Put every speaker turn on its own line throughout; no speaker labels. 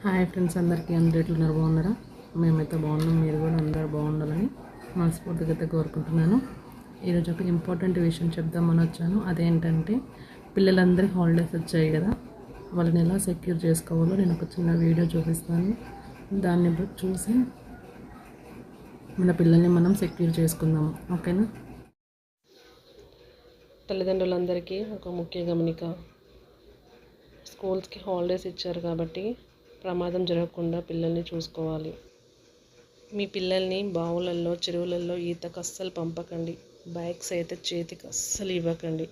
Hi friends, అందరూ ఎట్లున్నారు? బాగున్నారా? మేమైతే బాగున్నాం. మీరు కూడా అందరూ బాగుండాలని మనస్ఫూర్తిగా అయితే కోరుకుంటున్నాను. ఈరోజు ఒక ఇంపార్టెంట్ విషయం చెప్దామని వచ్చాను. అదేంటంటే, పిల్లలందరికీ హాలిడేస్ వచ్చాయి కదా, వాళ్ళని ఎలా సెక్యూర్ చేసుకోవాలో నేను ఒక చిన్న వీడియో చూపిస్తాను. దాన్ని చూసి మన పిల్లల్ని మనం సెక్యూర్ చేసుకుందాం. ఓకేనా? తల్లిదండ్రులందరికీ ఒక ముఖ్య గమనిక. స్కూల్స్కి హాలిడేస్ ఇచ్చారు కాబట్టి ప్రమాదం జరగకుండా పిల్లల్ని చూసుకోవాలి. మీ పిల్లల్ని బావులల్లో, చెరువులలో ఈతకు అస్సలు పంపకండి. బైక్స్ అయితే చేతికి అస్సలు ఇవ్వకండి.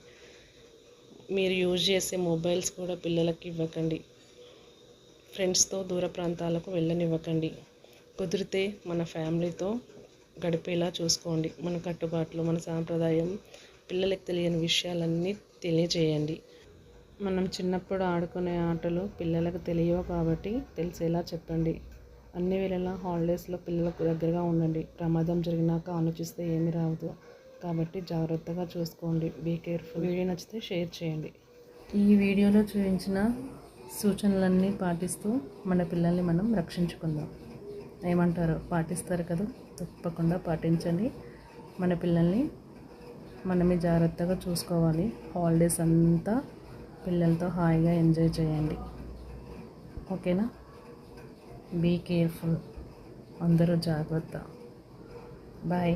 మీరు యూజ్ చేసే మొబైల్స్ కూడా పిల్లలకి ఇవ్వకండి. ఫ్రెండ్స్తో దూర ప్రాంతాలకు వెళ్ళనివ్వకండి. కుదిరితే మన ఫ్యామిలీతో గడిపేలా చూసుకోండి. మన కట్టుబాట్లు, మన సాంప్రదాయం, పిల్లలకు తెలియని విషయాలన్నీ తెలియజేయండి. మనం చిన్నప్పుడు ఆడుకునే ఆటలు పిల్లలకు తెలియవు కాబట్టి తెలిసేలా చెప్పండి. అన్ని వేళలా హాలిడేస్లో పిల్లలకు దగ్గరగా ఉండండి. ప్రమాదం జరిగినాక ఆలోచిస్తే ఏమీ రాదు కాబట్టి జాగ్రత్తగా చూసుకోండి. Be careful. వీడియో నచ్చితే షేర్ చేయండి. ఈ వీడియోలో చూపించిన సూచనలన్నీ పాటిస్తూ మన పిల్లల్ని మనం రక్షించుకుందాం. ఏమంటారు? పాటిస్తారు కదా? తప్పకుండా పాటించండి. మన పిల్లల్ని మనమే జాగ్రత్తగా చూసుకోవాలి. హాలిడేస్ అంతా పిల్లలతో హాయిగా ఎంజాయ్ చేయండి. ఓకేనా? Be careful. అందరూ జాగ్రత్త. బాయ్.